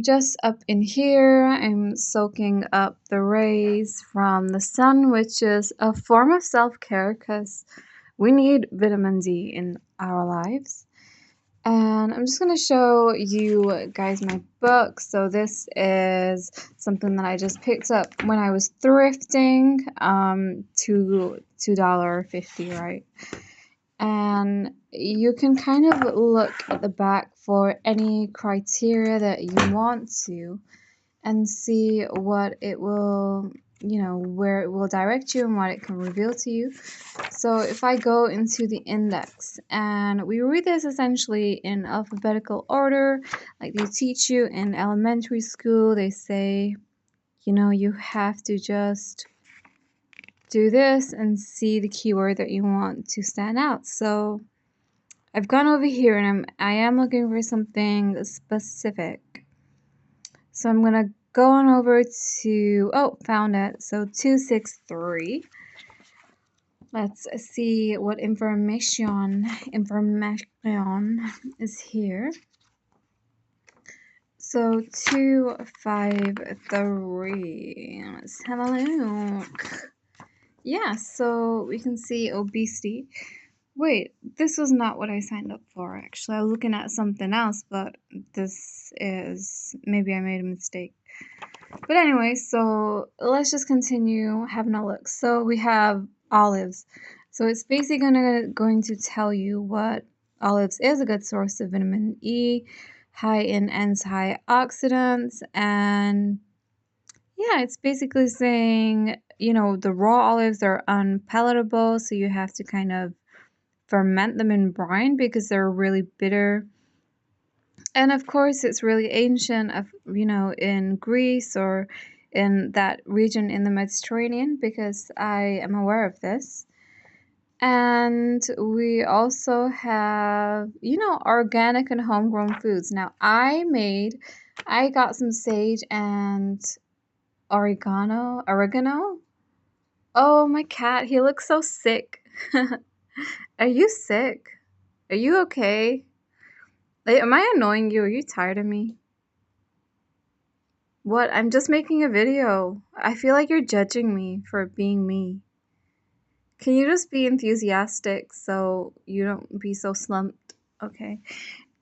just up in here, I'm soaking up the rays from the sun, which is a form of self-care because we need vitamin D in our lives. And I'm just going to show you guys my book. So this is something that I just picked up when I was thrifting, $2.50, right? And you can kind of look at the back for any criteria that you want to and see what it will, where it will direct you and what it can reveal to you. So if I go into the index, and we read this essentially in alphabetical order, like they teach you in elementary school, they say, you have to just do this and see the keyword that you want to stand out. So I've gone over here and I am looking for something specific. So I'm gonna go on over to, found it. So 263. Let's see what information is here. So 253. Let's have a look. Yeah, so we can see obesity. Wait, this was not what I signed up for, actually. I was looking at something else, but this is... maybe I made a mistake. But anyway, so let's just continue having a look. So we have olives. So it's basically going to tell you what olives is: a good source of vitamin E, high in antioxidants, and yeah, it's basically saying, the raw olives are unpalatable, so you have to kind of ferment them in brine because they're really bitter. And of course, it's really ancient, in Greece or in that region in the Mediterranean, because I am aware of this. And we also have, organic and homegrown foods. Now, I got some sage and oregano. Oh, my cat, he looks so sick. Are you sick? Are you okay? Am I annoying you? Are you tired of me? What? I'm just making a video. I feel like you're judging me for being me. Can you just be enthusiastic so you don't be so slumped? Okay.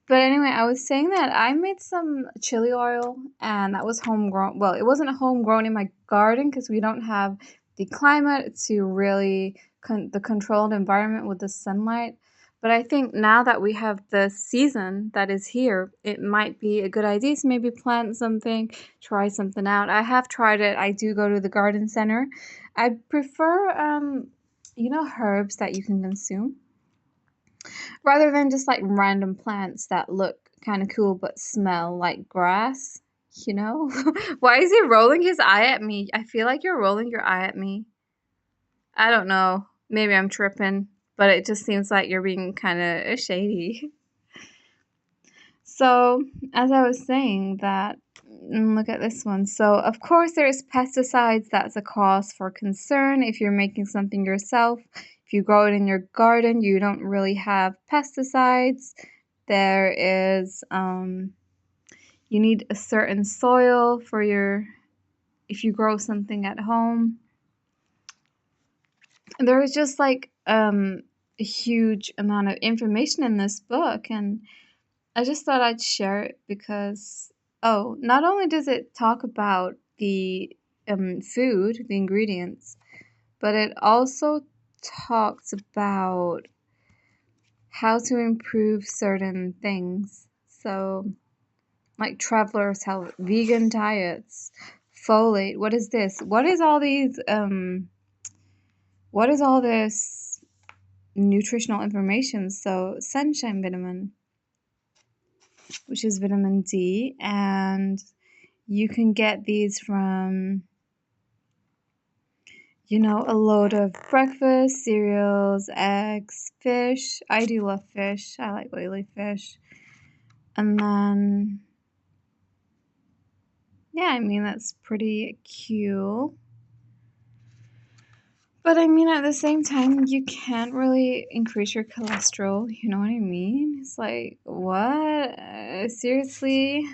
But anyway, I was saying that I made some chili oil and that was homegrown. Well, it wasn't homegrown in my garden because we don't have the climate to really the controlled environment with the sunlight. But I think now that we have the season that is here, it might be a good idea to maybe plant something, try something out. I have tried it. I do go to the garden center. I prefer, herbs that you can consume rather than just like random plants that look kind of cool but smell like grass, Why is he rolling his eye at me? I feel like you're rolling your eye at me. I don't know. Maybe I'm tripping, but it just seems like you're being kind of shady. So, as I was saying that, look at this one. So, of course, there's pesticides. That's a cause for concern. If you're making something yourself, if you grow it in your garden, you don't really have pesticides. There is, you need a certain soil for if you grow something at home. There is just like a huge amount of information in this book, and I just thought I'd share it because, not only does it talk about the food, the ingredients, but it also talks about how to improve certain things. So, like Traveler's Health, vegan diets, folate. What is this? What is all this nutritional information? So, sunshine vitamin, which is vitamin D, and you can get these from, a load of breakfast, cereals, eggs, fish. I do love fish. I like oily fish. And then, yeah, I mean, that's pretty cute. But I mean, at the same time, you can't really increase your cholesterol. You know what I mean? It's like, what? Seriously?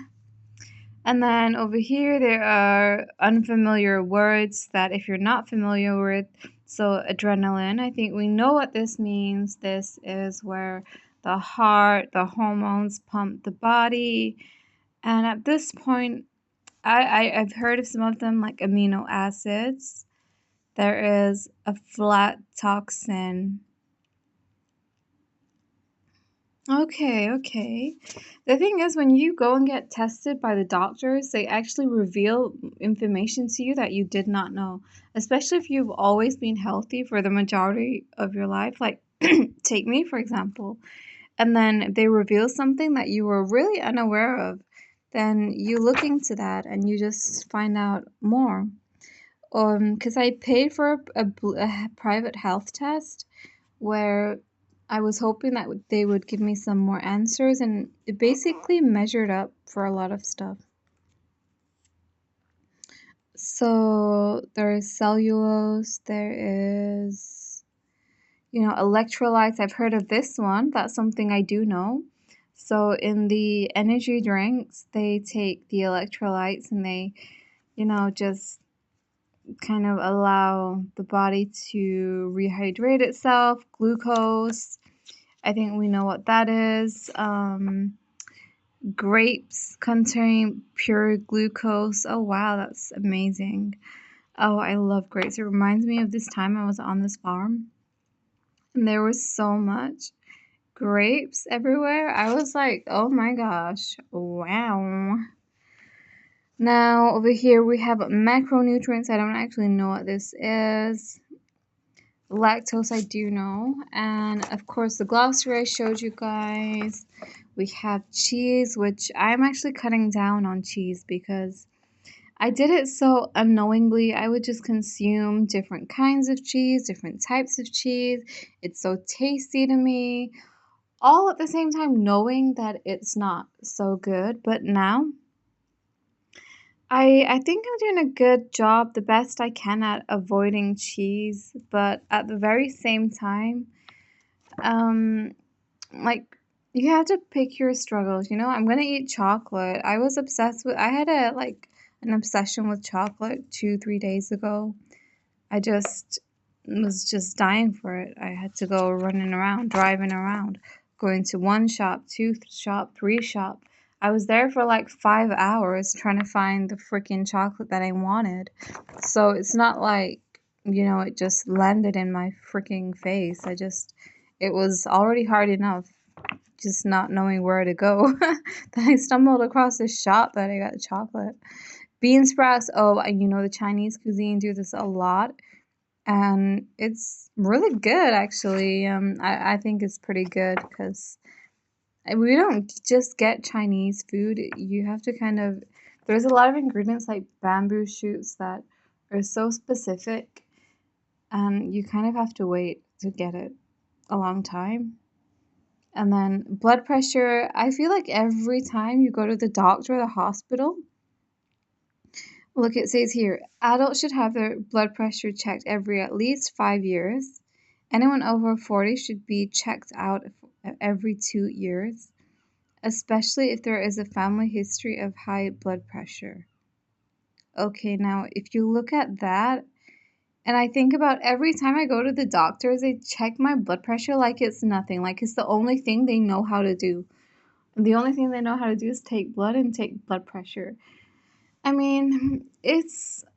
And then over here, there are unfamiliar words that if you're not familiar with, so adrenaline, I think we know what this means. This is where the heart, the hormones pump the body. And at this point, I've heard of some of them like amino acids. There is aflatoxin. Okay. The thing is, when you go and get tested by the doctors, they actually reveal information to you that you did not know, especially if you've always been healthy for the majority of your life. Like, take me, for example, and then they reveal something that you were really unaware of, then you look into that and you just find out more. Because I paid for a private health test where I was hoping that they would give me some more answers, and it basically measured up for a lot of stuff. So there is cellulose, there is, electrolytes. I've heard of this one. That's something I do know. So in the energy drinks, they take the electrolytes and they, just kind of allow the body to rehydrate itself. Glucose, I think we know what that is. Grapes contain pure glucose. Oh, wow, that's amazing. Oh, I love grapes. It reminds me of this time I was on this farm and there was so much grapes everywhere. I was like, oh my gosh, wow. Now, over here we have macronutrients. I don't actually know what this is. Lactose, I do know. And of course, the glossary I showed you guys. We have cheese, which I'm actually cutting down on cheese because I did it so unknowingly. I would just consume different kinds of cheese, different types of cheese. It's so tasty to me, all at the same time knowing that it's not so good. But now I think I'm doing a good job, the best I can at avoiding cheese, but at the very same time, um, like you have to pick your struggles, I'm gonna eat chocolate. I had an obsession with chocolate 2, 3 days ago. I just was just dying for it. I had to go running around, driving around, going to one shop, two shop, three shop. I was there for like 5 hours trying to find the freaking chocolate that I wanted. So it's not like, it just landed in my freaking face. It was already hard enough just not knowing where to go. Then I stumbled across this shop that I got chocolate. Bean sprouts, oh, the Chinese cuisine do this a lot and it's really good actually. I think it's pretty good because we don't just get Chinese food. You have to there's a lot of ingredients like bamboo shoots that are so specific, and you kind of have to wait to get it a long time. And then blood pressure, I feel like every time you go to the doctor or the hospital, look, it says here, adults should have their blood pressure checked every at least 5 years. Anyone over 40 should be checked out every 2 years, especially if there is a family history of high blood pressure. Okay, now if you look at that, and I think about every time I go to the doctors, they check my blood pressure like it's nothing, like it's the only thing they know how to do. The only thing they know how to do is take blood and take blood pressure. I mean,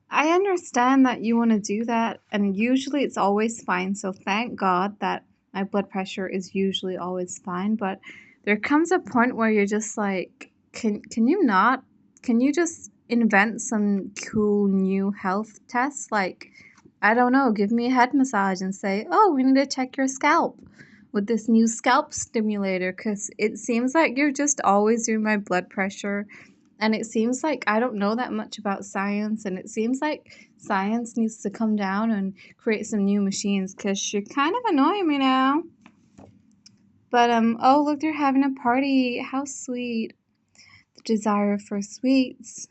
I understand that you want to do that, and usually it's always fine. So thank God that my blood pressure is usually always fine. But there comes a point where you're just like, can you not? Can you just invent some cool new health tests? Like, I don't know, give me a head massage and say, oh, we need to check your scalp with this new scalp stimulator, because it seems like you're just always doing my blood pressure, and it seems like I don't know that much about science, and it seems like science needs to come down and create some new machines, because you're kind of annoying me now. But, oh, look, they're having a party. How sweet. The desire for sweets.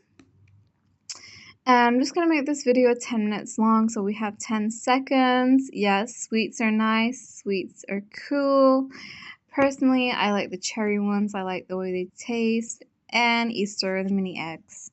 And I'm just going to make this video 10 minutes long, so we have 10 seconds. Yes, sweets are nice. Sweets are cool. Personally, I like the cherry ones. I like the way they taste. and Easter, the mini eggs.